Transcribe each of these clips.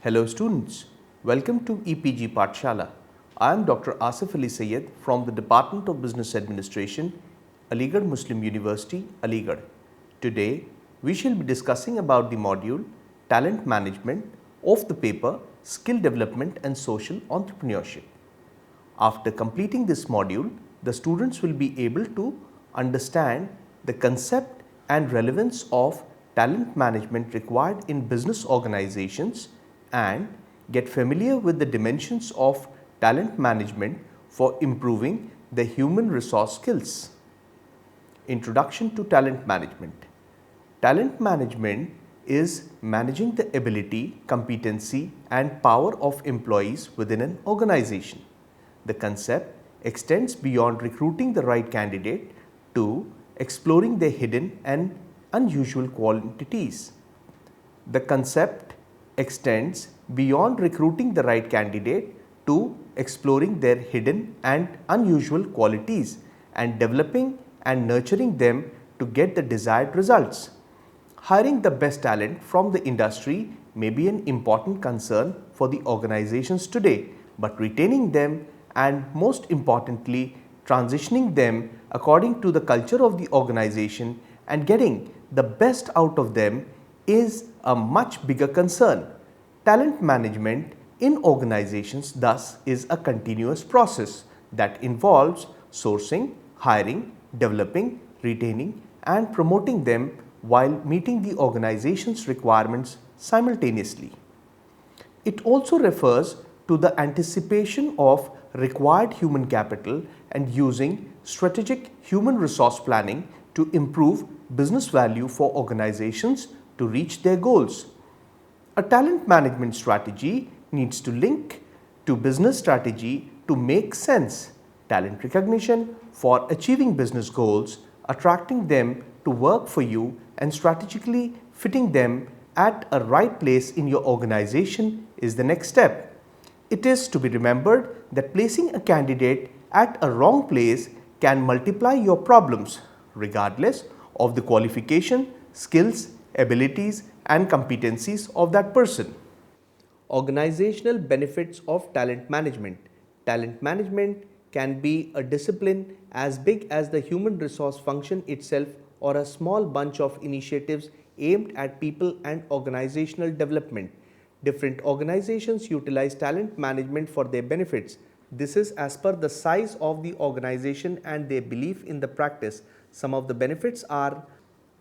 Hello students, welcome to EPG Pathshala. I am Dr. Asif Ali Sayed from the Department of Business Administration, Aligarh Muslim University, Aligarh. Today, we shall be discussing about the module Talent Management of the paper Skill Development and Social Entrepreneurship. After completing this module, the students will be able to understand the concept and relevance of talent management required in business organizations and get familiar with the dimensions of talent management for improving the human resource skills. Introduction to talent management. Talent management is managing the ability, competency and power of employees within an organization. The concept extends beyond recruiting the right candidate to exploring their hidden and unusual qualities. The concept extends beyond recruiting the right candidate to exploring their hidden and unusual qualities and developing and nurturing them to get the desired results. Hiring the best talent from the industry may be an important concern for the organizations today, but retaining them and most importantly transitioning them according to the culture of the organization and getting the best out of them is a much bigger concern. Talent management in organizations thus is a continuous process that involves sourcing, hiring, developing, retaining and promoting them while meeting the organization's requirements simultaneously. It also refers to the anticipation of required human capital and using strategic human resource planning to improve business value for organizations to reach their goals. A talent management strategy needs to link to business strategy to make sense. Talent recognition for achieving business goals, attracting them to work for you and strategically fitting them at a right place in your organization is the next step. It is to be remembered that placing a candidate at a wrong place can multiply your problems regardless of the qualification, skills, abilities and competencies of that person. Organizational benefits of talent management. Talent management can be a discipline as big as the human resource function itself or a small bunch of initiatives aimed at people and organizational development. Different organizations utilize talent management for their benefits. This is as per the size of the organization and their belief in the practice. Some of the benefits are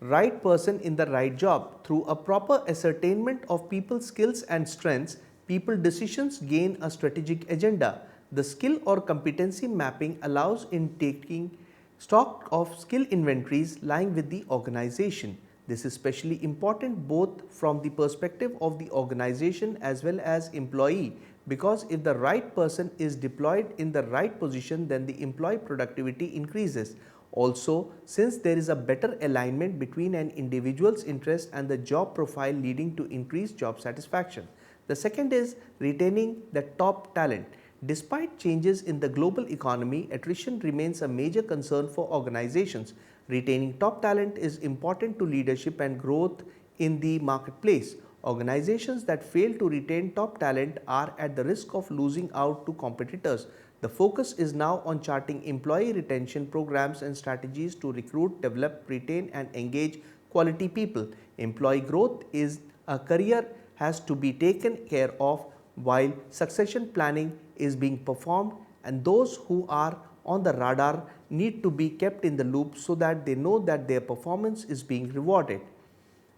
right person in the right job. Through a proper ascertainment of people's skills and strengths, people decisions gain a strategic agenda. The skill or competency mapping allows in taking stock of skill inventories lying with the organization. This is especially important both from the perspective of the organization as well as employee, because if the right person is deployed in the right position, then the employee productivity increases. Also, since there is a better alignment between an individual's interest and the job profile leading to increased job satisfaction. The second is retaining the top talent. Despite changes in the global economy, attrition remains a major concern for organizations. Retaining top talent is important to leadership and growth in the marketplace. Organizations that fail to retain top talent are at the risk of losing out to competitors. The focus is now on charting employee retention programs and strategies to recruit, develop, retain and engage quality people. Employee growth is a career has to be taken care of while succession planning is being performed, and those who are on the radar need to be kept in the loop so that they know that their performance is being rewarded.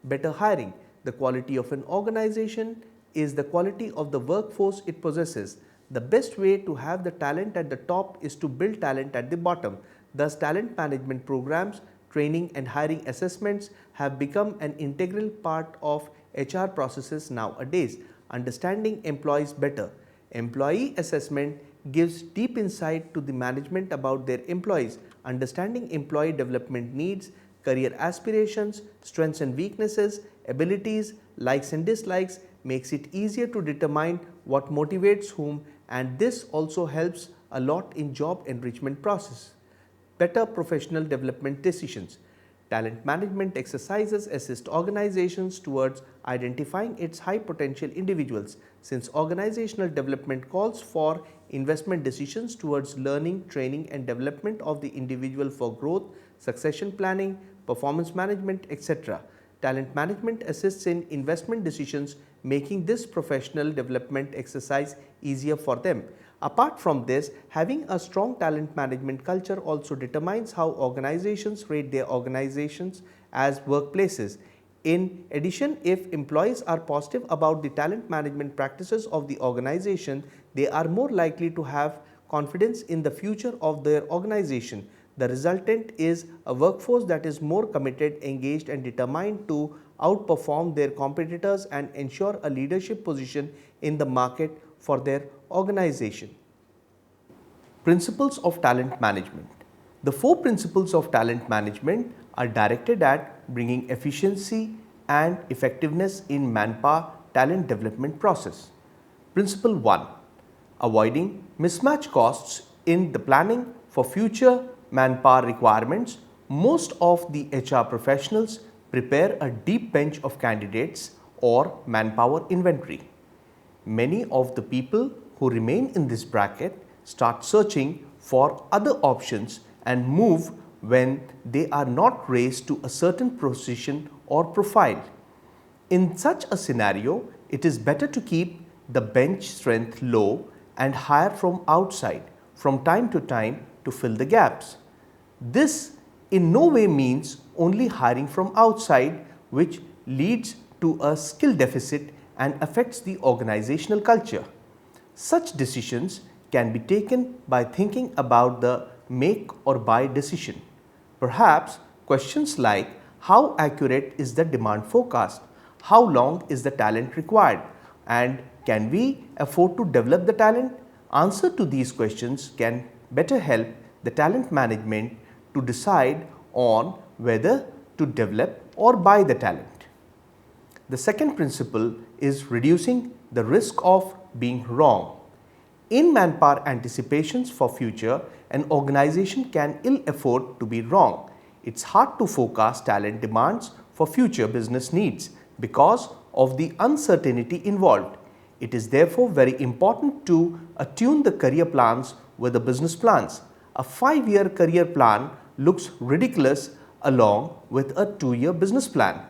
Better hiring. The quality of an organization is the quality of the workforce it possesses. The best way to have the talent at the top is to build talent at the bottom. Thus, talent management programs, training and hiring assessments have become an integral part of HR processes nowadays. Understanding employees better. Employee assessment gives deep insight to the management about their employees. Understanding employee development needs, career aspirations, strengths and weaknesses, abilities, likes and dislikes makes it easier to determine what motivates whom, and this also helps a lot in job enrichment process. Better professional development decisions. Talent management exercises assist organizations towards identifying its high potential individuals, since organizational development calls for investment decisions towards learning, training and development of the individual for growth, succession planning, performance management, etc. Talent management assists in investment decisions, making this professional development exercise easier for them. Apart from this, having a strong talent management culture also determines how organizations rate their organizations as workplaces. In addition, if employees are positive about the talent management practices of the organization, they are more likely to have confidence in the future of their organization. The resultant is a workforce that is more committed, engaged and determined to outperform their competitors and ensure a leadership position in the market for their organization. Principles of talent management. The 4 principles of talent management are directed at bringing efficiency and effectiveness in manpower talent development process. Principle 1. Avoiding mismatch costs in the planning for future manpower requirements. Most of the HR professionals prepare a deep bench of candidates or manpower inventory. Many of the people who remain in this bracket start searching for other options and move when they are not raised to a certain position or profile. In such a scenario, it is better to keep the bench strength low and hire from outside from time to fill the gaps. This in no way means only hiring from outside, which leads to a skill deficit and affects the organizational culture. Such decisions can be taken by thinking about the make or buy decision. Perhaps questions like how accurate is the demand forecast, how long is the talent required, and can we afford to develop the talent? Answer to these questions can better help the talent management to decide on whether to develop or buy the talent. The second principle is reducing the risk of being wrong. In manpower anticipations for future, an organization can ill afford to be wrong. It's hard to forecast talent demands for future business needs because of the uncertainty involved. It is therefore very important to attune the career plans with the business plans. A 5-year career plan looks ridiculous along with a 2-year business plan.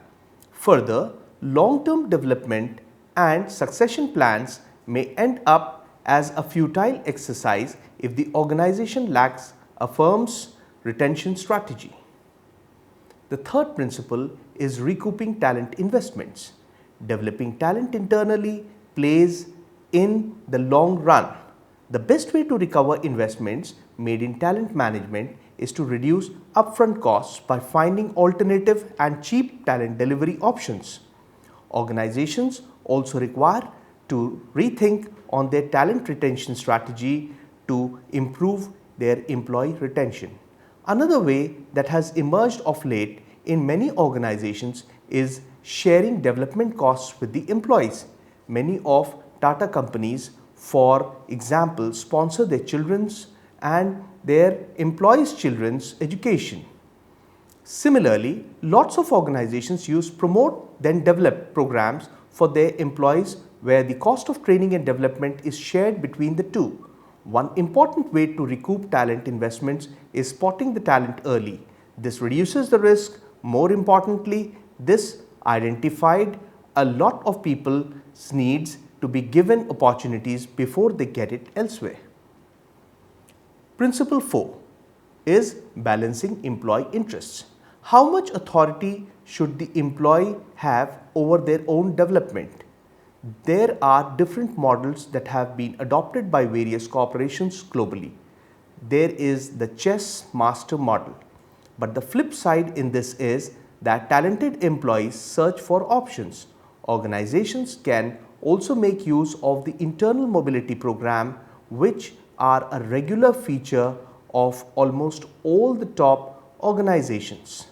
Further, long-term development and succession plans may end up as a futile exercise if the organization lacks a firm's retention strategy. The third principle is recouping talent investments. Developing talent internally plays in the long run. The best way to recover investments made in talent management is to reduce upfront costs by finding alternative and cheap talent delivery options. Organizations also require to rethink on their talent retention strategy to improve their employee retention. Another way that has emerged of late in many organizations is sharing development costs with the employees. Many of Tata companies, for example, sponsor their children's and their employees' children's education. Similarly, lots of organizations use promote then develop programs for their employees where the cost of training and development is shared between the two. One important way to recoup talent investments is spotting the talent early. This reduces the risk. More importantly, this identified a lot of people's needs to be given opportunities before they get it elsewhere. Principle 4 is balancing employee interests. How much authority should the employee have over their own development? There are different models that have been adopted by various corporations globally. There is the chess master model. But the flip side in this is that talented employees search for options. Organizations can also make use of the internal mobility program, which are a regular feature of almost all the top organizations.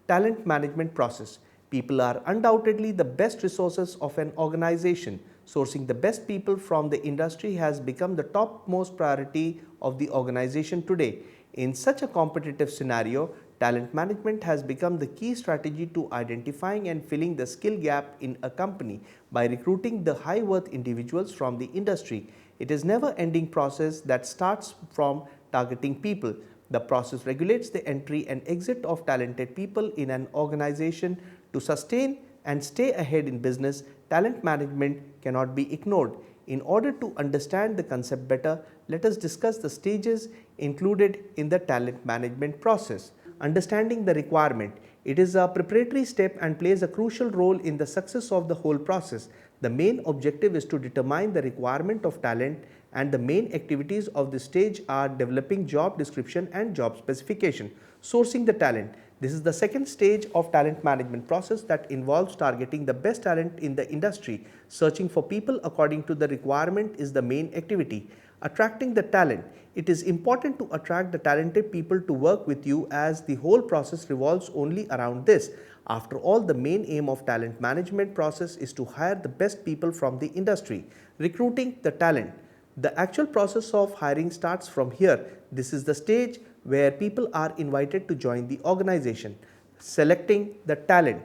Talent management process. People are undoubtedly the best resources of an organization. Sourcing the best people from the industry has become the topmost priority of the organization today. In such a competitive scenario, Talent management has become the key strategy to identifying and filling the skill gap in a company by recruiting the high worth individuals from the industry. It is never ending process that starts from targeting people. The process regulates the entry and exit of talented people in an organization. To sustain and stay ahead in business, talent management cannot be ignored. In order to understand the concept better, let us discuss the stages included in the talent management process. Understanding the requirement. It is a preparatory step and plays a crucial role in the success of the whole process. The main objective is to determine the requirement of talent, and the main activities of this stage are developing job description and job specification. Sourcing the talent. This is the second stage of talent management process that involves targeting the best talent in the industry. Searching for people according to the requirement is the main activity. Attracting the talent. It is important to attract the talented people to work with you, as the whole process revolves only around this. After all, the main aim of talent management process is to hire the best people from the industry. Recruiting the talent. The actual process of hiring starts from here. This is the stage where people are invited to join the organization. Selecting the talent.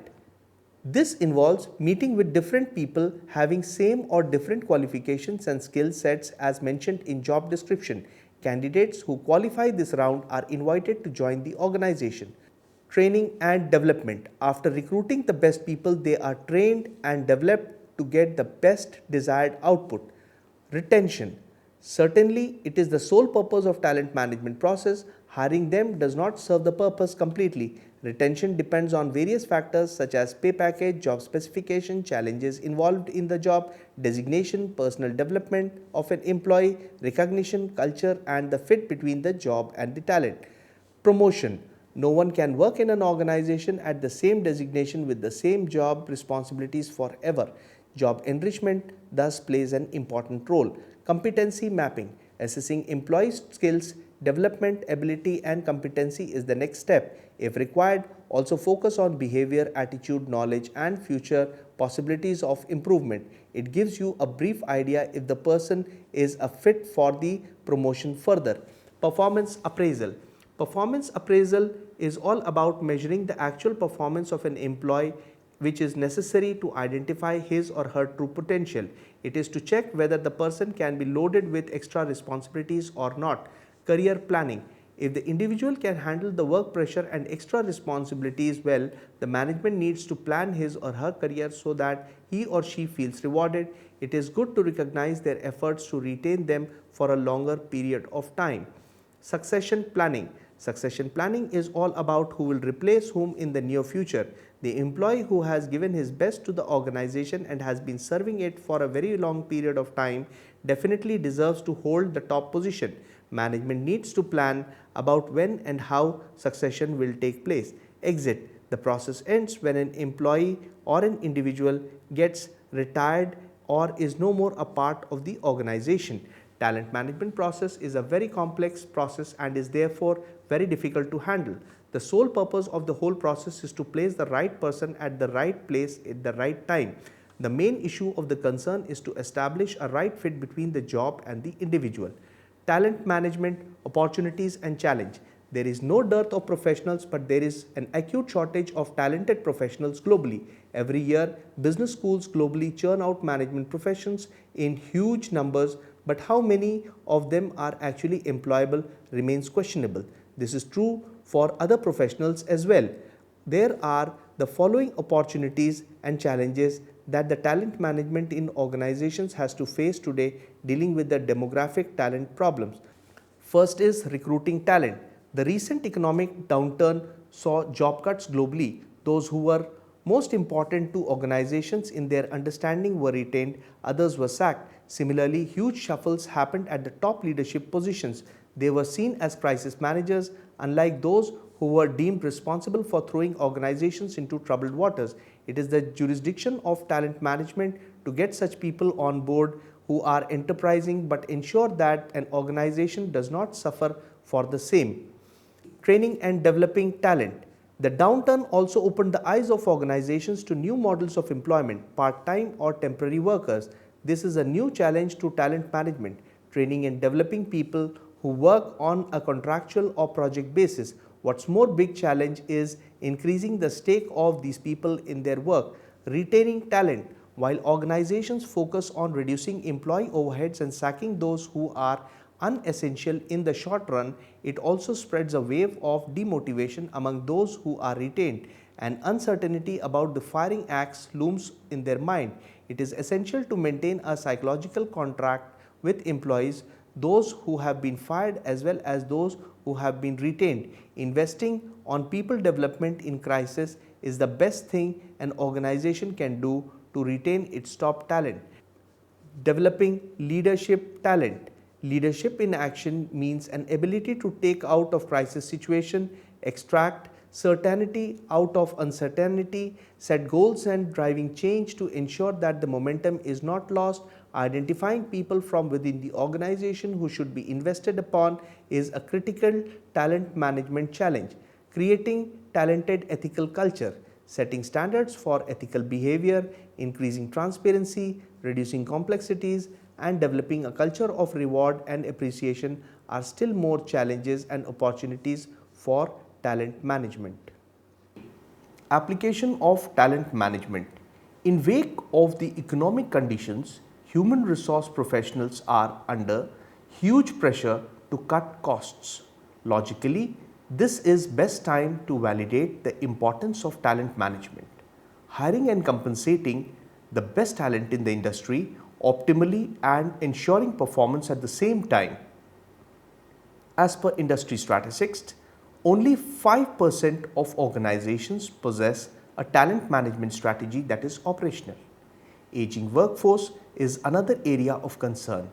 This involves meeting with different people having same or different qualifications and skill sets as mentioned in job description. Candidates who qualify this round are invited to join the organization. Training and development. After recruiting the best people, they are trained and developed to get the best desired output. Retention. Certainly, it is the sole purpose of talent management process. Hiring them does not serve the purpose completely. Retention depends on various factors such as pay package, job specification, challenges involved in the job, designation, personal development of an employee, recognition, culture, and the fit between the job and the talent. Promotion. No one can work in an organization at the same designation with the same job responsibilities forever. Job enrichment thus plays an important role. Competency mapping. Assessing employees' skills, development, ability, and competency is the next step. If required, also focus on behavior, attitude, knowledge, and future possibilities of improvement. It gives you a brief idea if the person is a fit for the promotion further. Performance appraisal. Performance appraisal is all about measuring the actual performance of an employee, which is necessary to identify his or her true potential. It is to check whether the person can be loaded with extra responsibilities or not. Career planning. If the individual can handle the work pressure and extra responsibilities well, the management needs to plan his or her career so that he or she feels rewarded. It is good to recognize their efforts to retain them for a longer period of time. Succession planning. Succession planning is all about who will replace whom in the near future. The employee who has given his best to the organization and has been serving it for a very long period of time definitely deserves to hold the top position. Management needs to plan about when and how succession will take place. Exit. The process ends when an employee or an individual gets retired or is no more a part of the organization. Talent management process is a very complex process and is therefore very difficult to handle. The sole purpose of the whole process is to place the right person at the right place at the right time. The main issue of the concern is to establish a right fit between the job and the individual. Talent management, opportunities and challenge. There is no dearth of professionals, but there is an acute shortage of talented professionals globally. Every year, business schools globally churn out management professions in huge numbers, but how many of them are actually employable remains questionable. This is true for other professionals as well. There are the following opportunities and challenges that the talent management in organizations has to face today dealing with the demographic talent problems. First is recruiting talent. The recent economic downturn saw job cuts globally. Those who were most important to organizations in their understanding were retained, others were sacked. Similarly, huge shuffles happened at the top leadership positions. They were seen as crisis managers, unlike those who were deemed responsible for throwing organizations into troubled waters. It is the jurisdiction of talent management to get such people on board who are enterprising but ensure that an organization does not suffer for the same. Training and developing talent. The downturn also opened the eyes of organizations to new models of employment, part-time or temporary workers. This is a new challenge to talent management. Training and developing people who work on a contractual or project basis. What's more big challenge is increasing the stake of these people in their work, retaining talent. While organizations focus on reducing employee overheads and sacking those who are unessential in the short run, it also spreads a wave of demotivation among those who are retained, and uncertainty about the firing acts looms in their mind. It is essential to maintain a psychological contract with employees, those who have been fired as well as those who have been retained. Investing on people development in crisis is the best thing an organization can do to retain its top talent. Developing leadership talent. Leadership in action means an ability to take out of crisis situation, extract certainty out of uncertainty, set goals and driving change to ensure that the momentum is not lost. Identifying people from within the organization who should be invested upon is a critical talent management challenge. Creating talented ethical culture. Setting standards for ethical behavior, increasing transparency, reducing complexities, and developing a culture of reward and appreciation are still more challenges and opportunities for talent management. Application of talent management. In wake of the economic conditions, human resource professionals are under huge pressure to cut costs. Logically, this is best time to validate the importance of talent management. Hiring and compensating the best talent in the industry optimally and ensuring performance at the same time. As per industry statistics, only 5% of organizations possess a talent management strategy that is operational. Aging workforce is another area of concern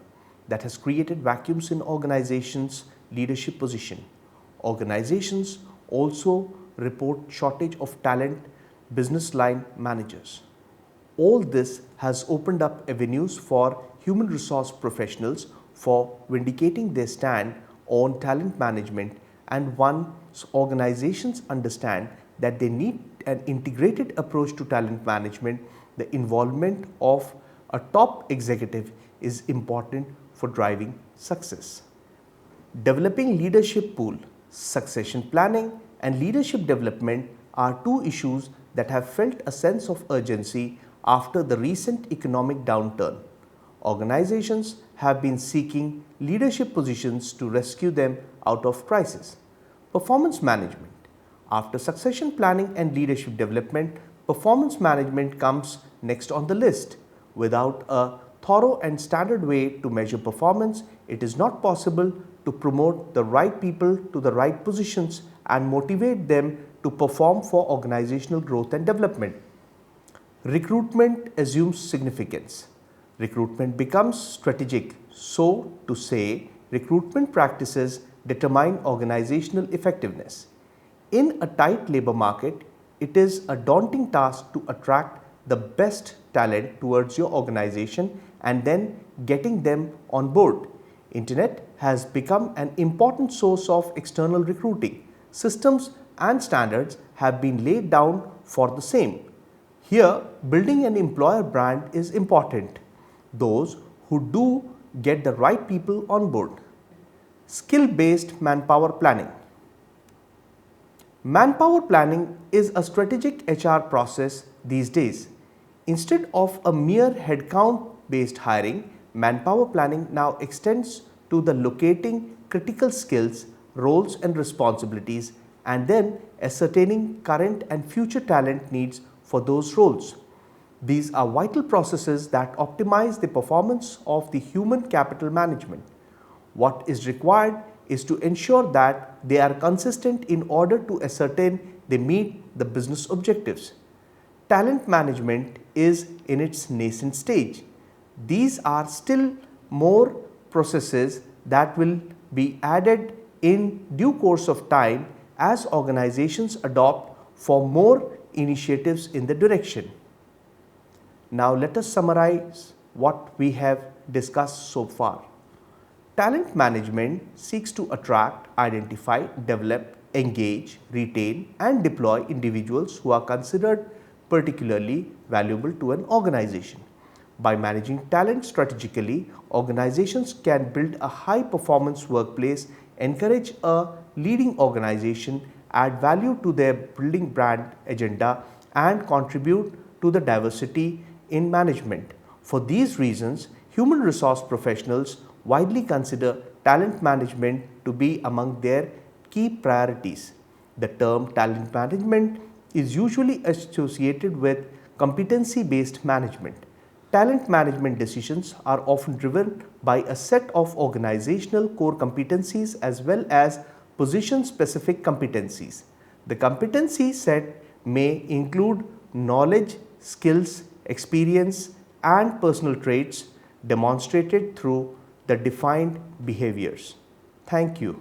that has created vacuums in organizations' leadership position. Organizations also report shortage of talent business line managers. All this has opened up avenues for human resource professionals for vindicating their stand on talent management, and once organizations understand that they need an integrated approach to talent management, the involvement of a top executive is important for driving success. Developing leadership pool. Succession planning and leadership development are two issues that have felt a sense of urgency after the recent economic downturn. Organizations have been seeking leadership positions to rescue them out of crisis. Performance management. After succession planning and leadership development, performance management comes next on the list. Without a thorough and standard way to measure performance, it is not possible to promote the right people to the right positions and motivate them to perform for organizational growth and development. Recruitment assumes significance. Recruitment becomes strategic. So to say, recruitment practices determine organizational effectiveness. In a tight labor market, it is a daunting task to attract the best talent towards your organization and then getting them on board. Internet has become an important source of external recruiting. Systems and standards have been laid down for the same. Here, building an employer brand is important. Those who do get the right people on board. Skill-based manpower planning. Manpower planning is a strategic HR process these days. Instead of a mere headcount-based hiring, manpower planning now extends to the locating critical skills, roles and responsibilities, and then ascertaining current and future talent needs for those roles. These are vital processes that optimize the performance of the human capital management. What is required is to ensure that they are consistent in order to ascertain they meet the business objectives. Talent management is in its nascent stage. These are still more processes that will be added in due course of time as organizations adopt for more initiatives in the direction. Now let us summarize what we have discussed so far. Talent management seeks to attract, identify, develop, engage, retain and deploy individuals who are considered particularly valuable to an organization. By managing talent strategically, organizations can build a high-performance workplace, encourage a leading organization add value to their building brand agenda, and contribute to the diversity in management. For these reasons, human resource professionals widely consider talent management to be among their key priorities. The term talent management is usually associated with competency-based management. Talent management decisions are often driven by a set of organizational core competencies as well as position-specific competencies. The competency set may include knowledge, skills, experience, and personal traits demonstrated through the defined behaviors. Thank you.